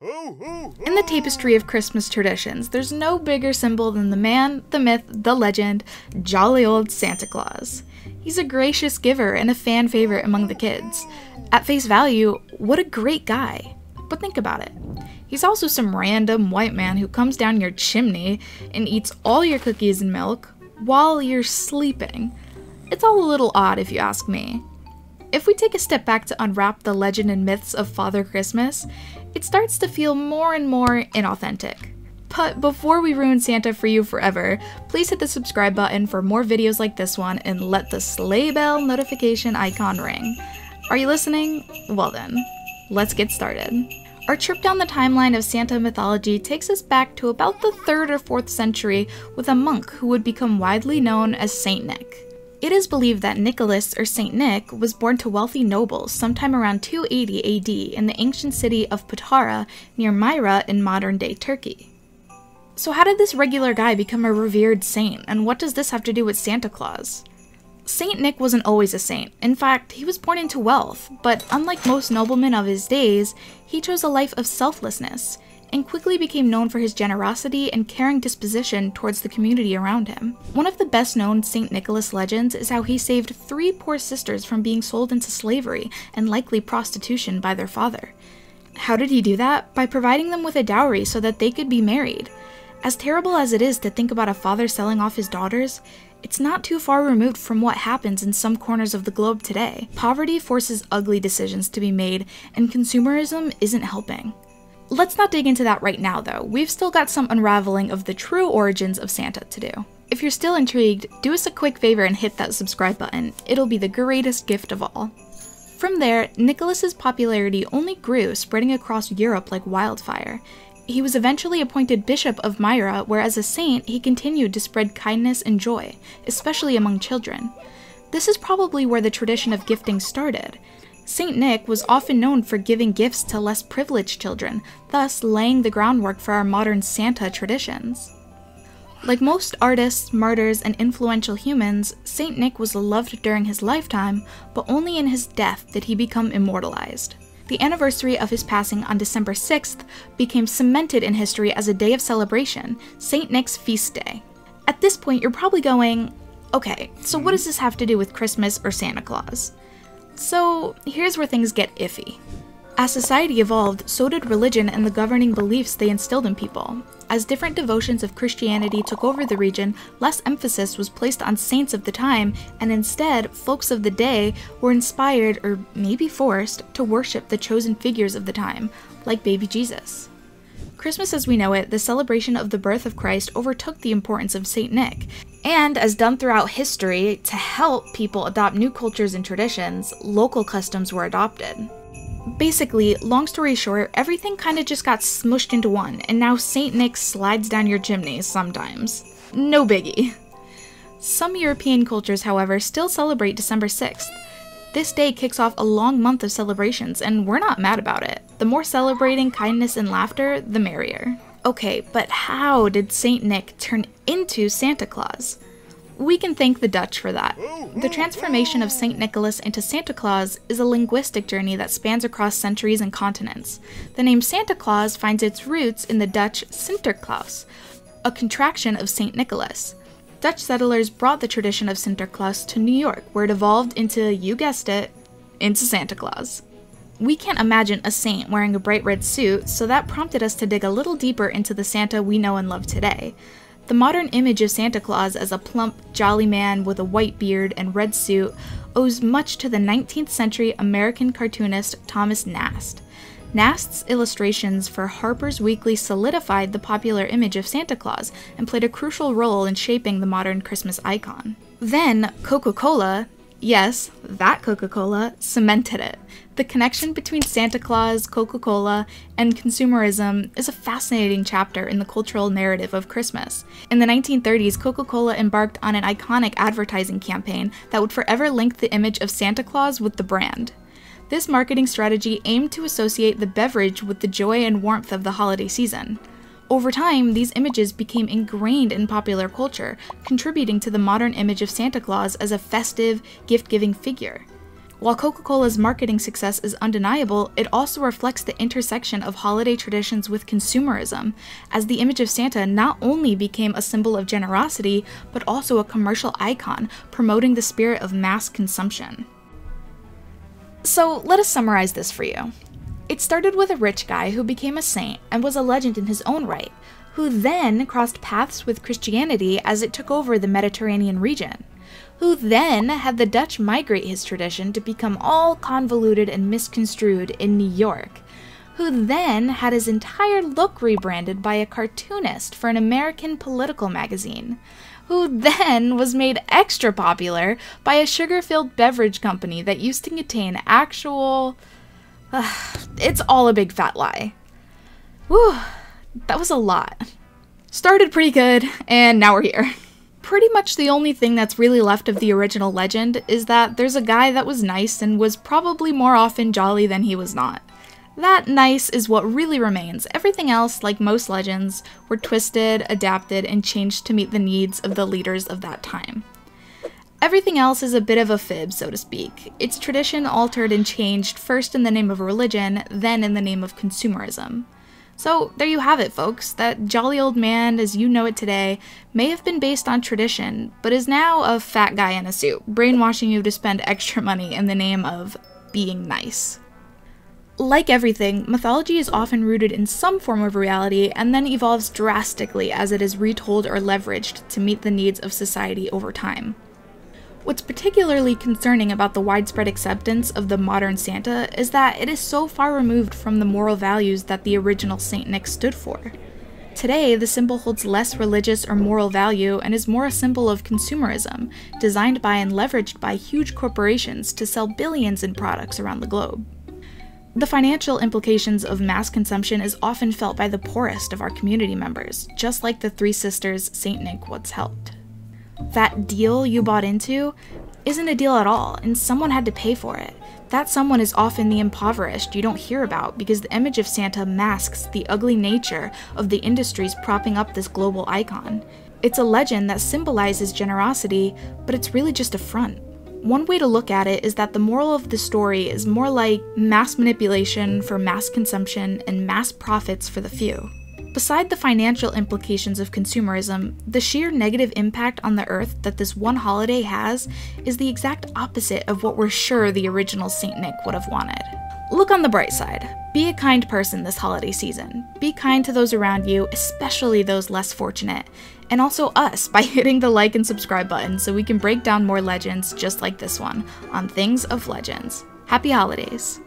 In the tapestry of Christmas traditions, there's no bigger symbol than the man, the myth, the legend, jolly old Santa Claus. He's a gracious giver and a fan favorite among the kids. At face value, what a great guy. But think about it. He's also some random white man who comes down your chimney and eats all your cookies and milk while you're sleeping. It's all a little odd if you ask me. If we take a step back to unwrap the legend and myths of Father Christmas, it starts to feel more and more inauthentic. But before we ruin Santa for you forever, please hit the subscribe button for more videos like this one and let the sleigh bell notification icon ring. Are you listening? Well then, let's get started. Our trip down the timeline of Santa mythology takes us back to about the 3rd or 4th century with a monk who would become widely known as Saint Nick. It is believed that Nicholas, or Saint Nick, was born to wealthy nobles sometime around 280 AD in the ancient city of Patara near Myra in modern-day Turkey. So how did this regular guy become a revered saint, and what does this have to do with Santa Claus? Saint Nick wasn't always a saint. In fact, he was born into wealth, but unlike most noblemen of his days, he chose a life of selflessness, and quickly became known for his generosity and caring disposition towards the community around him. One of the best known St. Nicholas legends is how he saved 3 poor sisters from being sold into slavery and likely prostitution by their father. How did he do that? By providing them with a dowry so that they could be married. As terrible as it is to think about a father selling off his daughters, it's not too far removed from what happens in some corners of the globe today. Poverty forces ugly decisions to be made, and consumerism isn't helping. Let's not dig into that right now though, we've still got some unraveling of the true origins of Santa to do. If you're still intrigued, do us a quick favor and hit that subscribe button, it'll be the greatest gift of all. From there, Nicholas's popularity only grew, spreading across Europe like wildfire. He was eventually appointed Bishop of Myra, where as a saint, he continued to spread kindness and joy, especially among children. This is probably where the tradition of gifting started. Saint Nick was often known for giving gifts to less privileged children, thus laying the groundwork for our modern Santa traditions. Like most artists, martyrs, and influential humans, Saint Nick was loved during his lifetime, but only in his death did he become immortalized. The anniversary of his passing on December 6th became cemented in history as a day of celebration, Saint Nick's feast day. At this point, you're probably going, okay, so what does this have to do with Christmas or Santa Claus? So here's where things get iffy. As society evolved, so did religion and the governing beliefs they instilled in people. As different devotions of Christianity took over the region, less emphasis was placed on saints of the time, and instead, folks of the day were inspired, or maybe forced, to worship the chosen figures of the time, like baby Jesus. Christmas as we know it, the celebration of the birth of Christ, overtook the importance of Saint Nick. And as done throughout history, to help people adopt new cultures and traditions, local customs were adopted. Basically, long story short, everything kinda just got smushed into one, and now Saint Nick slides down your chimney sometimes. No biggie. Some European cultures, however, still celebrate December 6th. This day kicks off a long month of celebrations, and we're not mad about it. The more celebrating kindness and laughter, the merrier. Okay, but how did Saint Nick turn into Santa Claus? We can thank the Dutch for that. The transformation of Saint Nicholas into Santa Claus is a linguistic journey that spans across centuries and continents. The name Santa Claus finds its roots in the Dutch Sinterklaas, a contraction of Saint Nicholas. Dutch settlers brought the tradition of Sinterklaas to New York, where it evolved into, you guessed it, into Santa Claus. We can't imagine a saint wearing a bright red suit, so that prompted us to dig a little deeper into the Santa we know and love today. The modern image of Santa Claus as a plump, jolly man with a white beard and red suit owes much to the 19th century American cartoonist Thomas Nast. Nast's illustrations for Harper's Weekly solidified the popular image of Santa Claus and played a crucial role in shaping the modern Christmas icon. Then, Coca-Cola, yes, that Coca-Cola, cemented it. The connection between Santa Claus, Coca-Cola, and consumerism is a fascinating chapter in the cultural narrative of Christmas. In the 1930s, Coca-Cola embarked on an iconic advertising campaign that would forever link the image of Santa Claus with the brand. This marketing strategy aimed to associate the beverage with the joy and warmth of the holiday season. Over time, these images became ingrained in popular culture, contributing to the modern image of Santa Claus as a festive, gift-giving figure. While Coca-Cola's marketing success is undeniable, it also reflects the intersection of holiday traditions with consumerism, as the image of Santa not only became a symbol of generosity, but also a commercial icon, promoting the spirit of mass consumption. So let us summarize this for you. It started with a rich guy who became a saint and was a legend in his own right, who then crossed paths with Christianity as it took over the Mediterranean region, who then had the Dutch migrate his tradition to become all convoluted and misconstrued in New York, who then had his entire look rebranded by a cartoonist for an American political magazine, who then was made extra popular by a sugar-filled beverage company that used to contain actual... it's all a big fat lie. Whew, that was a lot. Started pretty good, and now we're here. Pretty much the only thing that's really left of the original legend is that there's a guy that was nice and was probably more often jolly than he was not. That nice is what really remains. Everything else, like most legends, were twisted, adapted, and changed to meet the needs of the leaders of that time. Everything else is a bit of a fib, so to speak. Its tradition altered and changed first in the name of religion, then in the name of consumerism. So there you have it, folks. That jolly old man as you know it today may have been based on tradition, but is now a fat guy in a suit, brainwashing you to spend extra money in the name of being nice. Like everything, mythology is often rooted in some form of reality and then evolves drastically as it is retold or leveraged to meet the needs of society over time. What's particularly concerning about the widespread acceptance of the modern Santa is that it is so far removed from the moral values that the original Saint Nick stood for. Today, the symbol holds less religious or moral value and is more a symbol of consumerism, designed by and leveraged by huge corporations to sell billions in products around the globe. The financial implications of mass consumption is often felt by the poorest of our community members, just like the Three Sisters Saint Nick once helped. That deal you bought into isn't a deal at all, and someone had to pay for it. That someone is often the impoverished you don't hear about because the image of Santa masks the ugly nature of the industries propping up this global icon. It's a legend that symbolizes generosity, but it's really just a front. One way to look at it is that the moral of the story is more like mass manipulation for mass consumption and mass profits for the few. Beside the financial implications of consumerism, the sheer negative impact on the earth that this one holiday has is the exact opposite of what we're sure the original Saint Nick would have wanted. Look on the bright side. Be a kind person this holiday season. Be kind to those around you, especially those less fortunate, and also us by hitting the like and subscribe button so we can break down more legends just like this one on Things of Legends. Happy holidays!